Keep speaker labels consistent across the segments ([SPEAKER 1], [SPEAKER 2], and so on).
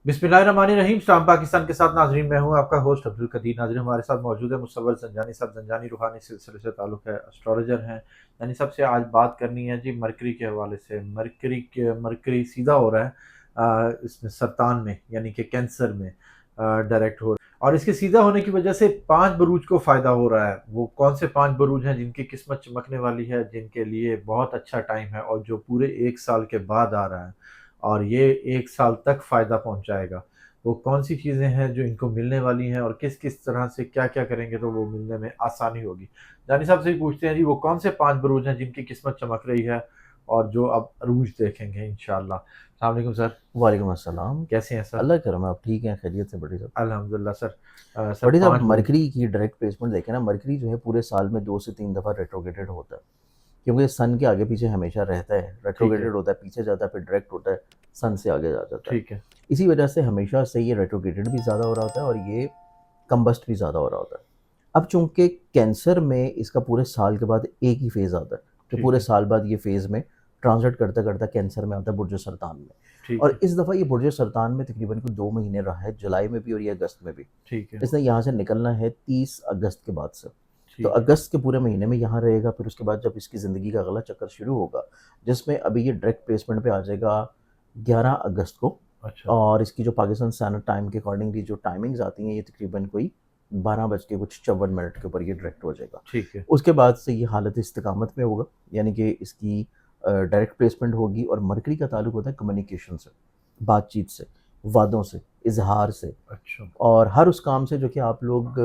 [SPEAKER 1] बिस्मिल्लाहिर्रहमानिर्रहीम। शाम पाकिस्तान के साथ नाजरीन, मैं हूं आपका होस्ट अब्दुल कदीर। नाजरीन, हमारे साथ मौजूद है मुसव्वल ज़ंजानी साहब। ज़ंजानी रूहानी सिलसिले से ताल्लुक़ है, एस्ट्रोलॉजर हैं। यानी सबसे आज बात करनी है जी मरकरी के हवाले से। मरकरी सीधा हो रहा है इसमें सरतान में, यानी कि कैंसर में डायरेक्ट हो रहा है। और इसके सीधा होने की वजह से 5 बरूज को फ़ायदा हो रहा है। वो कौन से 5 बरूज हैं जिनकी किस्मत चमकने वाली है, जिनके लिए बहुत अच्छा टाइम है और जो पूरे 1 साल के बाद आ रहा है और ये 1 साल तक फ़ायदा पहुँचाएगा। वो कौन-सी चीज़ें हैं जो इनको मिलने वाली हैं और किस-किस तरह से क्या-क्या करेंगे तो वो मिलने में आसानी होगी। जानी साहब से ही पूछते हैं जी, वो कौन से 5 बुरूज हैं जिनकी किस्मत चमक रही है और जो अब अरूज देखेंगे इंशाअल्लाह। अस्सलाम वालेकुम सर,
[SPEAKER 2] वालेकुम अस्सलाम।
[SPEAKER 1] कैसे हैं सर?
[SPEAKER 2] अल्लाह का करम है, आप ठीक हैं, खैरियत से बड़ी साहब?
[SPEAKER 1] अल्हम्दुलिल्लाह सर। सर
[SPEAKER 2] बड़ी साहब
[SPEAKER 1] 5 बुरूज।
[SPEAKER 2] मरकरी की डायरेक्ट प्लेसमेंट देखें ना, मरकरी जो है पूरे साल में 2 से 3 दफ़ा रेट्रोगेटेड होता है, क्योंकि सन के आगे पीछे हमेशा रहता है,
[SPEAKER 1] ठीक है,
[SPEAKER 2] रेट्रोगेटेड होता है, पीछे जाता है, फिर डायरेक्ट होता है, सन से आगे जा जाता है।
[SPEAKER 1] ठीक है,
[SPEAKER 2] इसी वजह से हमेशा से ये रेट्रोगेटेड भी ज़्यादा हो रहा होता है और ये कम्बस्ट भी ज़्यादा हो रहा होता है। अब चूँकि कैंसर में इसका पूरे साल के बाद एक ही फ़ेज़ आता है, कि
[SPEAKER 1] ठीक
[SPEAKER 2] पूरे
[SPEAKER 1] है,
[SPEAKER 2] साल बाद ये फ़ेज़ में ट्रांज़िट करता-करता कैंसर में आता है बुर्ज सरतान में।
[SPEAKER 1] ठीक
[SPEAKER 2] और
[SPEAKER 1] है,
[SPEAKER 2] इस दफ़ा ये बुर्ज सरतान में तकरीबन कोई 2 महीने रहा है, जुलाई में भी और ये अगस्त में भी।
[SPEAKER 1] ठीक है,
[SPEAKER 2] इसने यहाँ से निकलना है 30 अगस्त के बाद से। तो
[SPEAKER 1] ठीक है।
[SPEAKER 2] अगस्त के पूरे महीने में यहाँ रहेगा, फिर उसके बाद जब इसकी ज़िंदगी का अगला चक्कर शुरू होगा, जिसमें अभी ये डायरेक्ट प्लेसमेंट पे आ जाएगा 11 अगस्त को।
[SPEAKER 1] अच्छा,
[SPEAKER 2] और इसकी जो पाकिस्तान स्टैंडर्ड टाइम के अकॉर्डिंगली जो टाइमिंग्स आती हैं, ये तकरीबन कोई 12 बज के कुछ 54 मिनट के ऊपर ये डायरेक्ट हो जाएगा।
[SPEAKER 1] ठीक है,
[SPEAKER 2] उसके बाद से ये हालत इस्तिकामत में होगा, यानी कि इसकी डायरेक्ट प्लेसमेंट होगी। और मरकरी का ताल्लुक होता है कम्युनिकेशन से, बातचीत से, वादों से, इज़हार से,
[SPEAKER 1] अच्छा,
[SPEAKER 2] और हर उस काम से जो कि आप लोग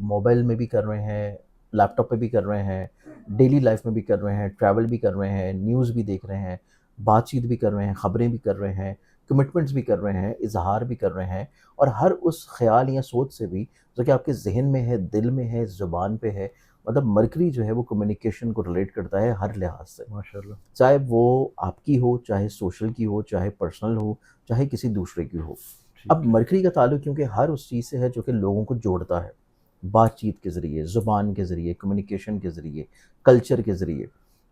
[SPEAKER 2] मोबाइल में भी कर रहे हैं, लैपटॉप पे भी कर रहे हैं, डेली लाइफ में भी कर रहे हैं, ट्रैवल भी कर रहे हैं, न्यूज़ भी देख रहे हैं, बातचीत भी कर रहे हैं, ख़बरें भी कर रहे हैं, कमिटमेंट्स भी कर रहे हैं, इज़हार भी कर रहे हैं। और हर उस ख़्याल या सोच से भी जो कि आपके ज़हन में है, दिल में है, ज़ुबान पे है, मतलब मरकरी जो है वो कम्युनिकेशन को रिलेट करता है हर लिहाज से।
[SPEAKER 1] माशाअल्लाह।
[SPEAKER 2] चाहे वो आपकी हो, चाहे सोशल की हो, चाहे पर्सनल हो, चाहे किसी दूसरे की हो। अब
[SPEAKER 1] ठीक है,
[SPEAKER 2] मरकरी का ताल्लुक क्योंकि हर उस चीज़ से है जो कि लोगों को जोड़ता है, बातचीत के ज़रिए, ज़ुबान के ज़रिए, कम्युनिकेशन के ज़रिए, कल्चर के ज़रिए।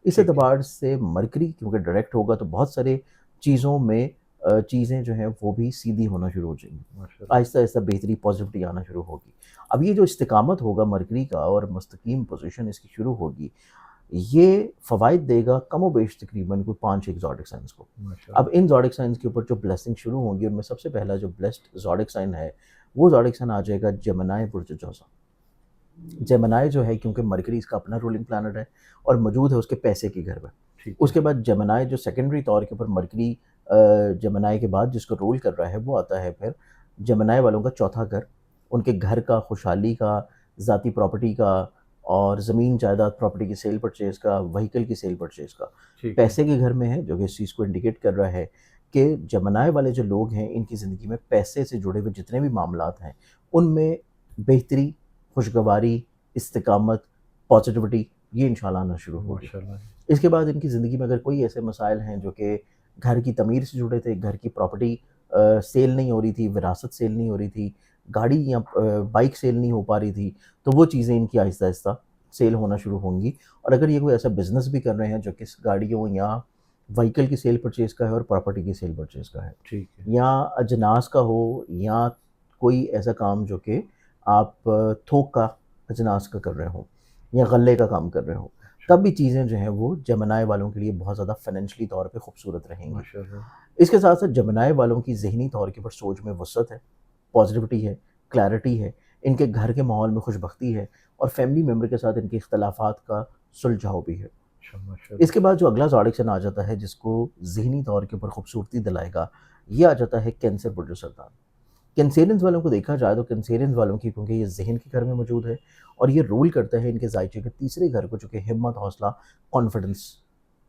[SPEAKER 2] इस
[SPEAKER 1] ठीक है,
[SPEAKER 2] एतबार से मरकरी क्योंकि डायरेक्ट होगा तो बहुत सारे चीज़ों में चीज़ें जो हैं वो भी सीधी होना शुरू हो जाएँगी।
[SPEAKER 1] माशाअल्लाह।
[SPEAKER 2] आहिस्ता-आहिस्ता बेहतरी, पॉज़िटिविटी आना शुरू होगी। अब ये जो इस्तिकामत होगा मरकरी का और मुस्तकीम पोज़ीशन इसकी शुरू होगी, ये फ़वाइद देगा कमोबेश तकरीबन कोई 5 एक्ज़ॉटिक साइन्स को। अब
[SPEAKER 1] माशाअल्लाह।
[SPEAKER 2] इन ज़ोडिक साइन्स के ऊपर जो ब्लेसिंग शुरू होंगी, उनमें सबसे पहला जो ब्लेस्ड ज़ोडिक साइन है, वो ज़ोडिक साइन आ जाएगा जेमिनी बुर्ज जौज़ा। जेमिनी जो है क्योंकि मरकरी इसका अपना रूलिंग प्लैनेट है और मौजूद है उसके पैसे के घर में।
[SPEAKER 1] ठीक है,
[SPEAKER 2] उसके बाद जेमिनी जो सेकेंडरी तौर के ऊपर मरकरी जेमिनी के बाद जिसको रूल कर रहा है, वो आता है फिर जेमिनी वालों का चौथा घर। उनके घर का, खुशहाली का, ज़ाती प्रॉपर्टी का, और ज़मीन जायदाद प्रॉपर्टी की सेल परचेज़ का, व्हीकल की सेल परचेज़ का।
[SPEAKER 1] ठीक है,
[SPEAKER 2] पैसे के घर में है, जो कि इस चीज़ को इंडिकेट कर रहा है कि जेमिनी वाले जो लोग हैं, इनकी ज़िंदगी में पैसे से जुड़े हुए जितने भी मामलात हैं, उनमें बेहतरी, खुशगवारी, इस्तिकामत, पॉज़िटिविटी, ये इंशाल्लाह आना शुरू होगी।
[SPEAKER 1] माशाअल्लाह।
[SPEAKER 2] इसके बाद इनकी ज़िंदगी में अगर कोई ऐसे मसाइल हैं जो कि घर की तमीर से जुड़े थे, घर की प्रॉपर्टी सेल नहीं हो रही थी, विरासत सेल नहीं हो रही थी, गाड़ी या बाइक सेल नहीं हो पा रही थी, तो वो चीज़ें इनकी आहिस्ता-आहिस्ता सेल होना शुरू होंगी। और अगर ये कोई ऐसा बिज़नेस भी कर रहे हैं जो कि गाड़ियों या व्हीकल की सेल परचेज़ का है और प्रॉपर्टी की सेल परचेज़ का है,
[SPEAKER 1] ठीक है,
[SPEAKER 2] या अजनास का हो, या कोई ऐसा काम जो कि आप थोक का अजनास का कर रहे हो या गल्ले का काम कर रहे हो,
[SPEAKER 1] अच्छा,
[SPEAKER 2] तब भी चीज़ें जो हैं वो जेमिनी वालों के लिए बहुत ज़्यादा फाइनेंशियली तौर पे खूबसूरत रहेंगी।
[SPEAKER 1] माशाअल्लाह।
[SPEAKER 2] इसके साथ-साथ जेमिनी वालों की ज़हनी तौर के ऊपर सोच में वसअत है, पॉज़िटिविटी है, क्लैरिटी है, इनके घर के माहौल में खुशबख्ती है, और फैमिली मेंबर के साथ इनके इख्तिलाफ़ात का सुलझाव भी है।
[SPEAKER 1] अच्छा, माशाअल्लाह।
[SPEAKER 2] इसके बाद जो अगला ज़ोडिक साइन आ जाता है जिसको ज़हनी तौर के ऊपर खूबसूरती दिलाएगा, ये आ जाता है कैंसर बुर्ज सरदार। कैंसेरियंस वालों को देखा जाए तो कैंसेरियंस वालों की, क्योंकि ये ज़हन के घर में मौजूद है और ये रूल करता है इनके ज़ायचे के तीसरे घर को, जो कि हिम्मत, हौसला, कॉन्फिडेंस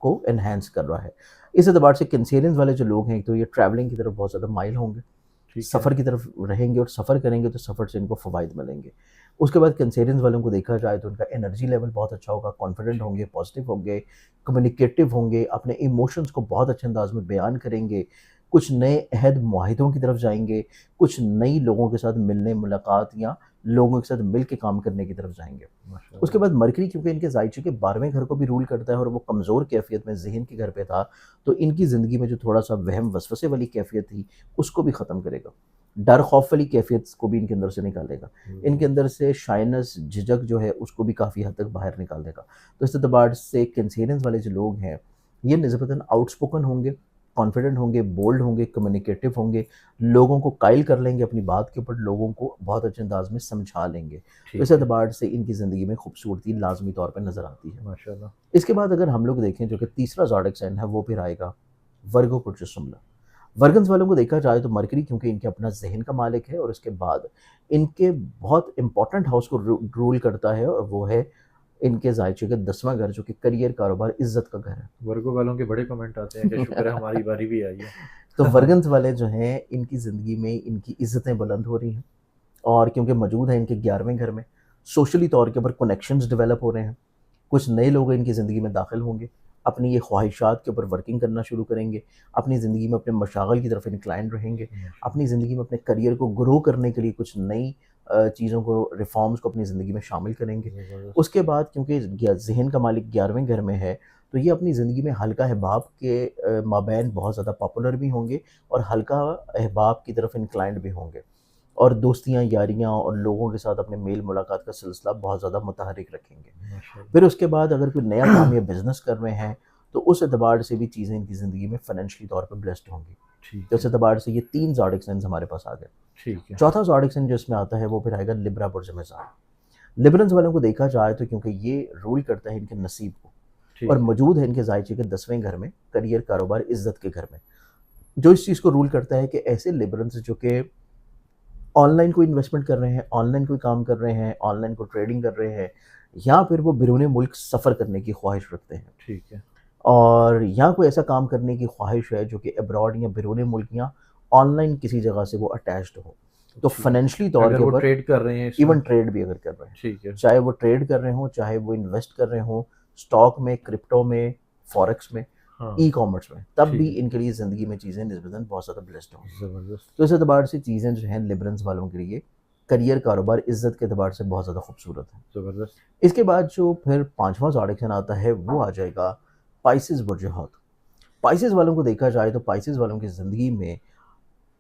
[SPEAKER 2] को एनहांस कर रहा है। इस एतबार से कैंसेरियंस वाले जो लोग हैं, एक तो ये ट्रैवलिंग की तरफ बहुत ज़्यादा माइल होंगे,
[SPEAKER 1] ठीक है,
[SPEAKER 2] सफ़र की तरफ रहेंगे, और सफ़र करेंगे तो सफ़र से इनको फ़वाइद मिलेंगे। उसके बाद कैंसेरियंस वालों को देखा जाए तो उनका एनर्जी लेवल बहुत अच्छा होगा, कॉन्फिडेंट
[SPEAKER 1] ठीक
[SPEAKER 2] होंगे,
[SPEAKER 1] है,
[SPEAKER 2] पॉजिटिव होंगे, कम्युनिकेटिव होंगे, अपने इमोशंस को बहुत अच्छे अंदाज में बयान करेंगे, कुछ नए अहद मुआहिदों की तरफ जाएँगे, कुछ नई लोगों के साथ मिलने, मुलाकात या लोगों के साथ मिल के काम करने की तरफ जाएंगे।
[SPEAKER 1] माशाल्लाह।
[SPEAKER 2] उसके बाद मरकरी क्योंकि इनके जायचे के 12वें घर को भी रूल करता है और वो कमज़ोर कैफियत में ज़हन के घर पे था, तो इनकी ज़िंदगी में जो थोड़ा-सा वहम वसवसे वाली कैफियत थी, उसको भी ख़त्म करेगा। डर खौफ वाली कैफियत को भी इनके अंदर से निकालेगा। इनके अंदर से शाइनेस, झिझक जो है उसको भी काफ़ी हद तक बाहर निकाल देगा। तो इस एतबार से कैंसेरियंस वाले जो लोग हैं, ये निस्बतन आउटस्पोकन होंगे, कॉन्फिडेंट होंगे, बोल्ड होंगे, कम्युनिकेटिव होंगे, लोगों को कायल कर लेंगे अपनी बात के ऊपर, लोगों को बहुत अच्छे अंदाज में समझा लेंगे। तो इस
[SPEAKER 1] ठीक है।
[SPEAKER 2] एतबार से इनकी ज़िंदगी में खूबसूरती लाज़मी तौर पे नज़र आती है।
[SPEAKER 1] माशाल्लाह।
[SPEAKER 2] इसके बाद अगर हम लोग देखें जो कि तीसरा ज़ोडिक साइन है वो फिर आएगा वर्गो पुरुषोत्तम। वर्गन्स वालों को देखा जाए तो मरकरी क्योंकि इनके अपना ज़हन का मालिक है और उसके बाद इनके बहुत इंपॉर्टेंट हाउस को रूल करता है और वो है इनके जायचे का 10वां घर जो कि करियर, कारोबार, इज़्ज़त का घर है।
[SPEAKER 1] वर्गो वालों के बड़े कमेंट आते हैं कि शुक्र है हमारी बारी भी आई है।
[SPEAKER 2] तो वर्गन्स वाले जो हैं इनकी ज़िंदगी में इनकी इज़्ज़तें बुलंद हो रही हैं और क्योंकि मौजूद है इनके 11वें घर में, सोशली तौर के ऊपर कनेक्शंस डेवलप हो रहे हैं। कुछ नए लोग इनकी ज़िंदगी में दाखिल होंगे, अपनी ये ख्वाहिशात के ऊपर वर्किंग करना शुरू करेंगे, अपनी ज़िंदगी में अपने मशागल की तरफ इंक्लाइंड रहेंगे, अपनी ज़िंदगी में अपने करियर को ग्रो करने के लिए कुछ नई चीज़ों को, रिफ़ॉर्म्स को अपनी ज़िंदगी में शामिल करेंगे।
[SPEAKER 1] ज़बरदस्त।
[SPEAKER 2] उसके बाद क्योंकि ज़हन का मालिक 11वें घर में है, तो ये अपनी ज़िंदगी में हल्का अहबाब के माबैन बहुत ज़्यादा पॉपुलर भी होंगे और हल्का अहबाब की तरफ इंक्लाइंड भी होंगे और दोस्तियाँ, यारियाँ और लोगों के साथ अपने मेल मुलाकात का सिलसिला बहुत ज़्यादा मुतहर्रिक रखेंगे।
[SPEAKER 1] माशाल्लाह।
[SPEAKER 2] फिर उसके बाद अगर कोई नया काम या बिज़नेस कर रहे हैं, तो उस एतबार से भी चीज़ें इनकी ज़िंदगी में फाइनेंशियली तौर पे ब्लेस्ड होंगी।
[SPEAKER 1] ठीक
[SPEAKER 2] तो इस
[SPEAKER 1] है।
[SPEAKER 2] एतबार से ये 3 ज़ोडिक साइन्स हमारे पास आ गए।
[SPEAKER 1] ठीक है।
[SPEAKER 2] चौथा ज़ोडिक साइन जो इसमें आता है वो फिर आएगा लिब्रा बुर्ज मिज़ार। लिब्रंस वालों को देखा जाए तो क्योंकि ये रूल करता है इनके नसीब को और
[SPEAKER 1] ठीक है।
[SPEAKER 2] मौजूद है इनके जायचे के 10वें घर में, करियर, कारोबार, इज़्ज़त के घर में। जो इस चीज़ को रूल करता है कि ऐसे लिब्रंस जो कि ऑनलाइन कोई इन्वेस्टमेंट कर रहे हैं, ऑनलाइन कोई काम कर रहे हैं, ऑनलाइन कोई ट्रेडिंग कर रहे हैं या फिर वो बैरून मुल्क सफ़र करने की ख्वाहिश रखते हैं
[SPEAKER 1] ठीक है।
[SPEAKER 2] और या कोई ऐसा काम करने की ख्वाहिश है जो कि अब्रॉड या बैरून मुल्क या ऑनलाइन किसी जगह से वो अटैच्ड हो। तो
[SPEAKER 1] ठीक है।
[SPEAKER 2] फाइनेंशियली तौर
[SPEAKER 1] अगर
[SPEAKER 2] के
[SPEAKER 1] वो
[SPEAKER 2] ऊपर
[SPEAKER 1] ट्रेड कर रहे हैं इसमें
[SPEAKER 2] इवन
[SPEAKER 1] तो
[SPEAKER 2] ट्रेड भी अगर कर रहे हैं,
[SPEAKER 1] ठीक है।
[SPEAKER 2] चाहे वो ट्रेड कर रहे हों, चाहे वो इन्वेस्ट कर रहे हों, स्टॉक में, क्रिप्टो में, फॉरेक्स में,
[SPEAKER 1] हाँ।
[SPEAKER 2] ई-कॉमर्स में, तब
[SPEAKER 1] ठीक
[SPEAKER 2] भी
[SPEAKER 1] है।
[SPEAKER 2] इनके लिए ज़िंदगी में चीज़ें निस्बतन बहुत ज़्यादा ब्लेस्ड होंगी।
[SPEAKER 1] ज़बरदस्त।
[SPEAKER 2] तो इस एतबार से चीज़ें जो हैं लिब्रंस वालों के लिए करियर, कारोबार, इज़्ज़त के एतबार से बहुत ज़्यादा खूबसूरत हैं।
[SPEAKER 1] ज़बरदस्त।
[SPEAKER 2] इसके बाद जो फिर 5वां ज़ोडिक साइन आता है वो आ जाएगा पाइसेस बुर्ज हौत। पाइसेस वालों को देखा जाए तो पाइसेस वालों की ज़िंदगी में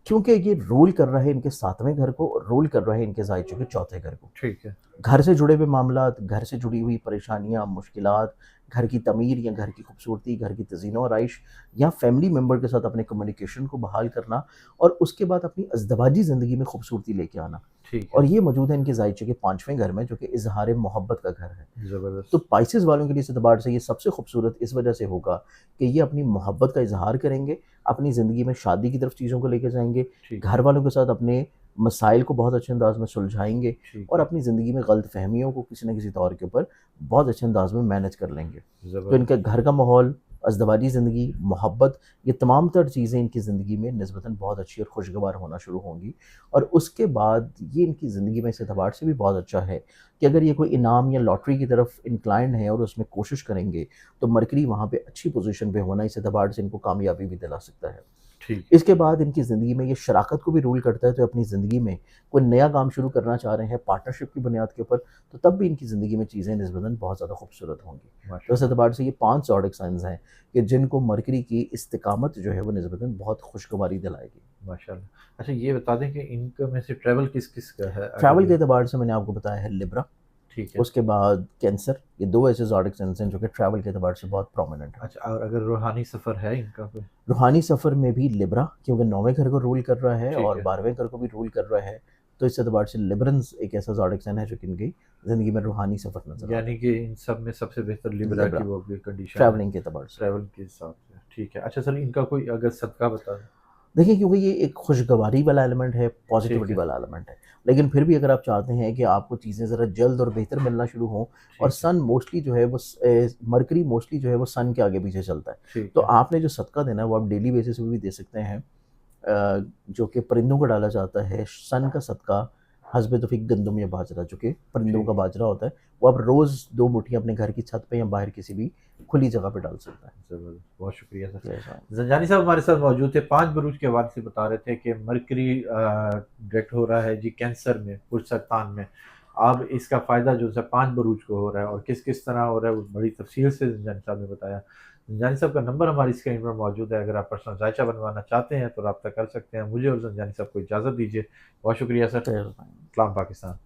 [SPEAKER 2] क्योंकि ये रूल कर रहा है इनके 7वें घर को और रूल कर रहा है इनके जायचे के चौथे घर को।
[SPEAKER 1] ठीक है।
[SPEAKER 2] घर से जुड़े हुए मामलात, घर से जुड़ी हुई परेशानियाँ, मुश्किलात, घर की तमीर या घर की खूबसूरती, घर की तज़ीनो आराइश या फैमिली मेंबर के साथ अपने कम्युनिकेशन को बहाल करना और उसके बाद अपनी अज़दवाजी ज़िंदगी में खूबसूरती लेके आना।
[SPEAKER 1] ठीक
[SPEAKER 2] और
[SPEAKER 1] है।
[SPEAKER 2] ये मौजूद है इनके जायचे के 5वें घर में जो कि इज़हार मोहब्बत का घर है। तो
[SPEAKER 1] ज़बरदस्त।
[SPEAKER 2] पाइसेस वालों के लिए इस एतबार से ये सबसे खूबसूरत इस वजह से होगा कि ये अपनी मोहब्बत का इज़हार करेंगे, अपनी ज़िंदगी में शादी की तरफ चीज़ों को लेके जाएँगे,
[SPEAKER 1] ठीक
[SPEAKER 2] घर
[SPEAKER 1] है।
[SPEAKER 2] वालों के साथ अपने मसाइल को बहुत अच्छे अंदाज में सुलझाएँगे
[SPEAKER 1] ठीक
[SPEAKER 2] और
[SPEAKER 1] है।
[SPEAKER 2] अपनी ज़िंदगी में गलतफ़हमियों को किसी न किसी तौर के ऊपर बहुत अच्छे अंदाज में मैनेज कर लेंगे। तो इनके
[SPEAKER 1] ज़बरदस्त।
[SPEAKER 2] घर का माहौल, अज़दवाजी ज़िंदगी, मोहब्बत, ये तमाम तर चीज़ें इनकी ज़िंदगी में निस्बतन बहुत अच्छी और खुशगवार होना शुरू होंगी और उसके बाद ये इनकी ज़िंदगी में इस एतबार से भी बहुत अच्छा है कि अगर ये कोई इनाम या लॉटरी की तरफ इंक्लाइंड है और उसमें कोशिश करेंगे, तो मरकरी वहाँ पे अच्छी पोज़ीशन पे होना इस एतबार से इनको कामयाबी भी दिला सकता है।
[SPEAKER 1] ठीक है।
[SPEAKER 2] इसके बाद इनकी ज़िंदगी में ये शराकत को भी रूल करता है, तो अपनी ज़िंदगी में कोई नया काम शुरू करना चाह रहे हैं पार्टनरशिप की बुनियाद के ऊपर, तो तब भी इनकी ज़िंदगी में चीज़ें निस्बतन बहुत ज़्यादा खूबसूरत होंगी। तो इस
[SPEAKER 1] माशाल्लाह।
[SPEAKER 2] एतबार से ये 5 ज़ोडिक साइन्स हैं कि जिनको मरकरी की इस्तिकामत जो है वो निस्बतन बहुत खुशगवारी दिलाएगी।
[SPEAKER 1] माशाल्लाह। अच्छा ये बता दें कि इनका में से ट्रैवल किस-किस का है? अगर
[SPEAKER 2] ट्रैवल के
[SPEAKER 1] ये
[SPEAKER 2] एतबार से मैंने आपको बताया है लिब्रा,
[SPEAKER 1] ठीक है।
[SPEAKER 2] उसके बाद कैंसर, ये 2 ऐसे ज़ोडिक साइन्स हैं जो कि ट्रैवल के एतबार से बहुत प्रोमिनेंट हैं।
[SPEAKER 1] अच्छा और अगर रूहानी सफ़र है इनका कोई?
[SPEAKER 2] रूहानी सफ़र में भी लिब्रा क्योंकि 9वें घर को रूल कर रहा है
[SPEAKER 1] ठीक
[SPEAKER 2] और
[SPEAKER 1] है।
[SPEAKER 2] 12वें घर को भी रूल कर रहा है, तो इस एतबार से लिब्रंस एक ऐसा ज़ोडिक साइन है जो कि इनकी ज़िंदगी में रूहानी सफ़र नज़र आ रहा
[SPEAKER 1] यानी कि इन सब में सबसे बेहतर
[SPEAKER 2] है।
[SPEAKER 1] लिब्रा की
[SPEAKER 2] लिब्रा,
[SPEAKER 1] वो भी कंडीशन है,
[SPEAKER 2] ट्रैवलिंग के एतबार से।
[SPEAKER 1] ट्रैवल के हिसाब से। ठीक है। अच्छा सर इनका कोई अगर सदका बता दें?
[SPEAKER 2] देखिए क्योंकि ये एक खुशगवारी वाला एलिमेंट है,
[SPEAKER 1] ठीक
[SPEAKER 2] पॉज़िटिविटी
[SPEAKER 1] है।
[SPEAKER 2] वाला एलिमेंट है। लेकिन फिर भी अगर आप चाहते हैं कि आपको चीज़ें ज़रा जल्द और बेहतर मिलना शुरू हों और
[SPEAKER 1] ठीक है।
[SPEAKER 2] सन मोस्टली जो है वो मरकरी मोस्टली जो है वो सन के आगे-पीछे चलता है।
[SPEAKER 1] ठीक
[SPEAKER 2] तो
[SPEAKER 1] है।
[SPEAKER 2] आपने जो सदका देना है वो आप डेली बेसिस पे भी दे सकते हैं जो कि परिंदों को डाला जाता है। सन का सदका हस्बे तो फिक गंदम या बाजरा, जो कि परिंदों का
[SPEAKER 1] ठीक।
[SPEAKER 2] बाजरा होता है, वो आप रोज़ 2 मुट्ठियाँ अपने घर की छत पे या बाहर किसी भी खुली जगह पे डाल सकते हैं।
[SPEAKER 1] ज़बरदस्त, बहुत शुक्रिया सर।
[SPEAKER 2] यस हाँ।
[SPEAKER 1] ज़ंजानी साहब हमारे साथ मौजूद थे, 5 बरूज के हवाले से बता रहे थे कि मरकरी डिटेक्ट हो रहा है जी कैंसर में, पुरसरतान में। अब इसका फ़ायदा जो है 5 बरूज को हो रहा है और किस-किस तरह हो रहा है, वो बड़ी तफ़सील से ज़ंजानी साहब ने बताया। ज़ंजानी साहब का नंबर हमारी स्क्रीन पर मौजूद है, अगर आप पर्सनल जायचा बनवाना चाहते हैं तो राब्ता कर सकते हैं। मुझे और ज़ंजानी साहब को इजाज़त दीजिए। बहुत शुक्रिया सर।
[SPEAKER 2] यस।
[SPEAKER 1] सलाम पाकिस्तान।